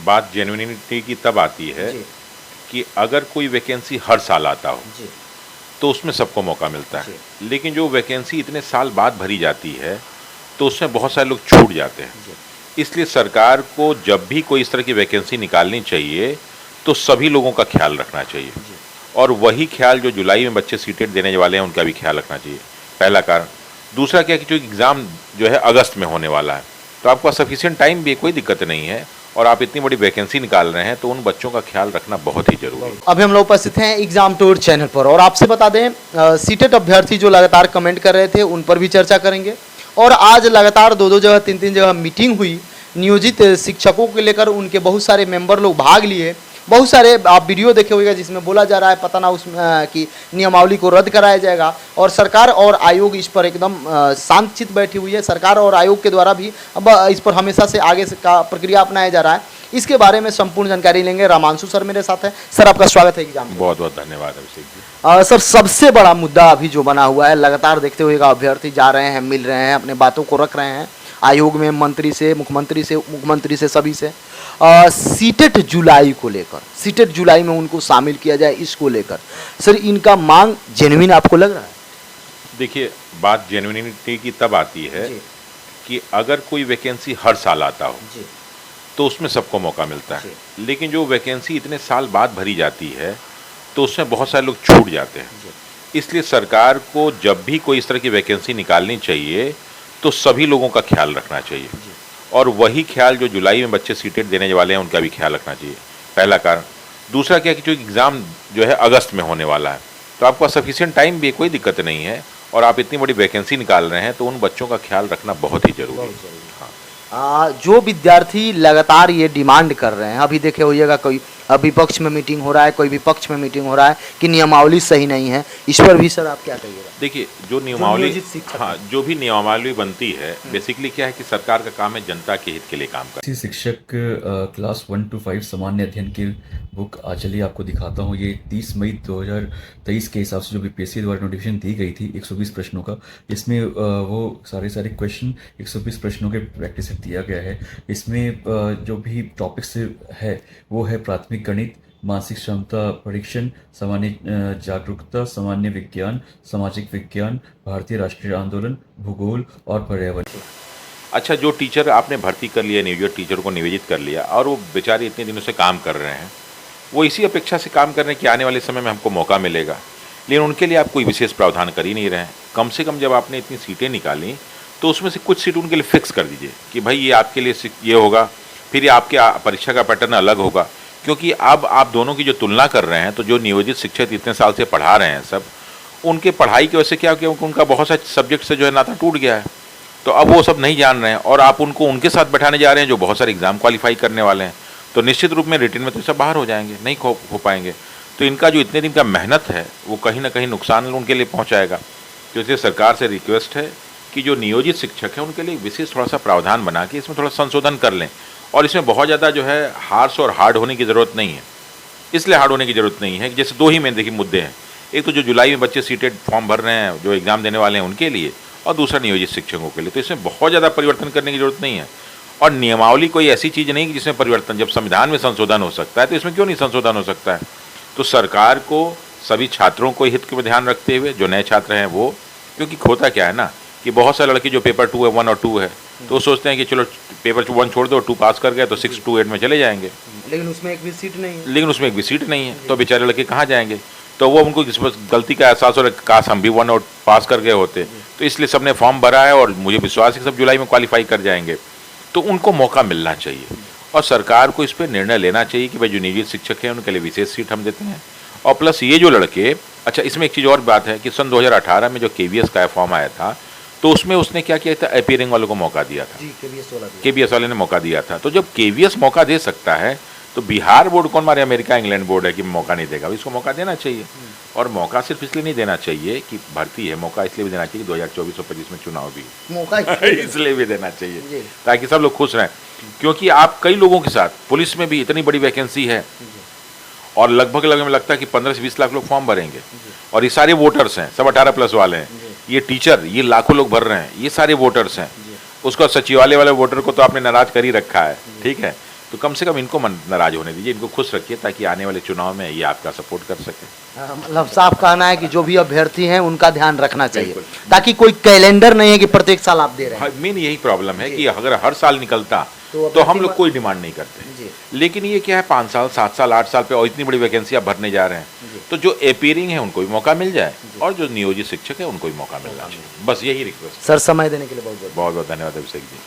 बात जेन्युइनिटी की तब आती है जी कि अगर कोई वैकेंसी हर साल आता हो जी तो उसमें सबको मौका मिलता जी है। लेकिन जो वैकेंसी इतने साल बाद भरी जाती है तो उसमें बहुत सारे लोग छूट जाते हैं। जी इसलिए सरकार को जब भी कोई इस तरह की वैकेंसी निकालनी चाहिए तो सभी लोगों का ख्याल रखना चाहिए, जी और वही ख्याल जो जुलाई में बच्चे सीटेट देने वाले हैं उनका भी ख्याल रखना चाहिए। पहला कारण। दूसरा क्या है कि जो एग्ज़ाम जो है अगस्त में होने वाला है, तो आपका सफिशिएंट टाइम भी है, कोई दिक्कत नहीं है, और आप इतनी बड़ी वैकेंसी निकाल रहे हैं तो उन बच्चों का ख्याल रखना बहुत ही जरूरी है। अभी हम लोग उपस्थित हैं एग्जाम टूर चैनल पर और आपसे बता दें सीटेट अभ्यर्थी जो लगातार कमेंट कर रहे थे उन पर भी चर्चा करेंगे। और आज लगातार दो दो जगह तीन तीन जगह मीटिंग हुई नियोजित शिक्षकों को लेकर, उनके बहुत सारे मेंबर लोग भाग लिए। बहुत सारे आप वीडियो देखे होंगे जिसमें बोला जा रहा है पता ना उसमें कि नियमावली को रद्द कराया जाएगा, और सरकार और आयोग इस पर एकदम शांतचित्त बैठी हुई है। सरकार और आयोग के द्वारा भी अब इस पर हमेशा से आगे से का प्रक्रिया अपनाया जा रहा है। इसके बारे में संपूर्ण जानकारी लेंगे। रामांशु सर मेरे साथ है। सर आपका स्वागत है एग्जाम में। बहुत बहुत धन्यवाद अभिषेक जी। सर सबसे बड़ा मुद्दा अभी जो बना हुआ है, लगातार देखते हुए अभ्यर्थी जा रहे हैं, मिल रहे हैं, अपने बातों को रख रहे हैं आयोग में, मंत्री से, मुख्यमंत्री से सभी से, सीटेट जुलाई को लेकर, सीटेट जुलाई में उनको शामिल किया जाए इसको लेकर सर इनका मांग जेन्युइन आपको लग रहा है? देखिए, बात जेन्युइनिटी की तब आती है जी कि अगर कोई वैकेंसी हर साल आता हो जी तो उसमें सबको मौका मिलता है। जी लेकिन जो वैकेंसी इतने साल बाद भरी जाती है तो उसमें बहुत सारे लोग छूट जाते हैं। जी इसलिए सरकार को जब भी कोई इस तरह की वैकेंसी निकालनी चाहिए तो सभी लोगों का ख्याल रखना चाहिए, जी और वही ख्याल जो जुलाई में बच्चे सीटेट देने वाले हैं उनका भी ख्याल रखना चाहिए। पहला कारण। दूसरा क्या है कि जो एग्ज़ाम जो है अगस्त में होने वाला है, तो आपका सफिशिएंट टाइम भी है, कोई दिक्कत नहीं है, और आप इतनी बड़ी वैकेंसी निकाल रहे हैं तो उन बच्चों का ख्याल रखना बहुत ही जरूरी बहुत है। जरूरी है। हाँ। जो विद्यार्थी लगातार ये डिमांड कर रहे हैं, अभी देखे होइएगा कोई विपक्ष में मीटिंग हो रहा है, कोई विपक्ष में मीटिंग हो रहा है कि नियमावली सही नहीं है, इस पर भी सर आप क्या कहिएगा? देखिए, जो नियमावली, नियोजित शिक्षक हाँ, जो भी नियमावली बनती है बेसिकली क्या है कि सरकार का काम है जनता के हित के लिए काम करना। किसी शिक्षक क्लास 1 to 5 सामान्य अध्ययन की बुक चलिए आपको दिखाता हूँ। ये 30 मई 2023 के हिसाब से जो बीपीएससी द्वारा नोटिफिकेशन दी गई थी 120 प्रश्नों का, इसमें वो सारे क्वेश्चन 120 प्रश्नों के प्रैक्टिस सेट दिया गया है। इसमें जो भी टॉपिक्स है वो है प्राथमिक गणित, मानसिक क्षमता परीक्षण, सामान्य जागरूकता, सामान्य विज्ञान, सामाजिक विज्ञान, भारतीय राष्ट्रीय आंदोलन, भूगोल और पर्यावरण। अच्छा, जो टीचर आपने भर्ती कर लिया, नियोजित टीचर को नियोजित कर लिया, और वो बेचारे इतने दिनों से काम कर रहे हैं, वो इसी अपेक्षा से काम कर रहे हैं कि आने वाले समय में हमको मौका मिलेगा, लेकिन उनके लिए आप कोई विशेष प्रावधान कर ही नहीं रहे हैं। कम से कम जब आपने इतनी सीटें निकाली तो उसमें से कुछ सीट उनके लिए फिक्स कर दीजिए कि भाई ये आपके लिए ये होगा, फिर ये आपके परीक्षा का पैटर्न अलग होगा। क्योंकि अब आप दोनों की जो तुलना कर रहे हैं, तो जो नियोजित शिक्षक इतने साल से पढ़ा रहे हैं सब, उनके पढ़ाई की वजह से क्या हो गया, उनका बहुत सारे सब्जेक्ट से जो है नाता टूट गया है, तो अब वो सब नहीं जान रहे हैं, और आप उनको उनके साथ बैठाने जा रहे हैं जो बहुत सारे एग्जाम क्वालिफाई करने वाले हैं, तो निश्चित रूप में रिटर्न में तो सब बाहर हो जाएंगे, नहीं हो पाएंगे। तो इनका जो इतने दिन का मेहनत है वो कहीं ना कहीं नुकसान उनके लिए पहुंचाएगा। तो इसलिए सरकार से रिक्वेस्ट है कि जो नियोजित शिक्षक हैं उनके लिए विशेष थोड़ा सा प्रावधान बना के इसमें थोड़ा संशोधन कर लें, और इसमें बहुत ज़्यादा जो है हार्श और हार्ड होने की ज़रूरत नहीं है। इसलिए हार्ड होने की ज़रूरत नहीं है कि जैसे दो ही में देखिए मुद्दे हैं, एक तो जो जुलाई में बच्चे सीटेट फॉर्म भर रहे हैं जो एग्ज़ाम देने वाले हैं उनके लिए, और दूसरा नियोजित शिक्षकों के लिए। तो इसमें बहुत ज़्यादा परिवर्तन करने की ज़रूरत नहीं है, और नियमावली कोई ऐसी चीज़ नहीं कि जिसमें परिवर्तन, जब संविधान में संशोधन हो सकता है तो इसमें क्यों नहीं संशोधन हो सकता है। तो सरकार को सभी छात्रों को हित में ध्यान रखते हुए, जो नए छात्र हैं वो, क्योंकि होता क्या है ना कि बहुत सारे लड़के जो पेपर 2 है, 1 और 2 है, तो वो सोचते हैं कि चलो पेपर 1 छोड़ दो, 2 पास कर गए तो 6 to 8 में चले जाएंगे, लेकिन उसमें एक भी सीट नहीं है। लेकिन उसमें एक भी सीट नहीं है, तो बेचारे लड़के कहाँ जाएंगे। तो वो उनको इस गलती का एहसास हो रहा है, काश हम भी 1 और पास कर गए होते। तो इसलिए सबने फॉर्म भरा है, और मुझे विश्वास है कि सब जुलाई में क्वालिफाई कर जाएंगे। तो उनको मौका मिलना चाहिए, और सरकार को इस पर निर्णय लेना चाहिए कि भाई जो नियोजित शिक्षक हैं उनके लिए विशेष सीट हम देते हैं। और प्लस ये जो लड़के, अच्छा इसमें एक चीज़ और बात है कि सन 2018 में जो केवीएस का फॉर्म आया था, तो उसमें उसने क्या किया था, अपीयरिंग वालों को मौका दिया था। जी केवीएस वाले ने मौका दिया था। तो जब केवीएस मौका दे सकता है तो बिहार बोर्ड कौन मारे, अमेरिका इंग्लैंड बोर्ड है कि मौका नहीं देगा, इसको मौका देना चाहिए। और मौका सिर्फ इसलिए नहीं देना चाहिए कि भर्ती है, मौका इसलिए भी देना चाहिए कि 2024 और 25 में चुनाव भी मौका इसलिए भी देना चाहिए ताकि सब लोग खुश रहें। क्योंकि आप कई लोगों के साथ, पुलिस में भी इतनी बड़ी वैकेंसी है, और लगभग में लगता है कि 15 से 20 लाख लोग फॉर्म भरेंगे, और ये सारे वोटर्स हैं, सब 18+ वाले हैं, ये टीचर, ये लाखों लोग भर रहे हैं, ये सारे वोटर्स हैं। उसका सचिवालय वाले वोटर को तो आपने नाराज कर ही रखा है, ठीक है, तो कम से कम इनको नाराज होने दीजिए, इनको खुश रखिए ताकि आने वाले चुनाव में ये आपका सपोर्ट कर सके। मतलब साफ कहना है कि जो भी अभ्यर्थी हैं उनका ध्यान रखना चाहिए, बिल्कुल। ताकि कोई कैलेंडर नहीं है कि प्रत्येक साल आप दे रहे हैं। मेन यही प्रॉब्लम है कि अगर हर साल निकलता तो तो हम अभ्यर्थी लोग कोई डिमांड नहीं करते, जी लेकिन ये क्या है 5 साल 7 साल 8 साल पे और इतनी बड़ी वैकेंसी आप भरने जा रहे हैं, तो जो अपीयरिंग है उनको भी मौका मिल जाए और जो नियोजित शिक्षक है उनको भी मौका मिलना चाहिए, बस यही रिक्वेस्ट। सर, समय देने के लिए बहुत बहुत बहुत बहुत धन्यवाद अभिषेक जी।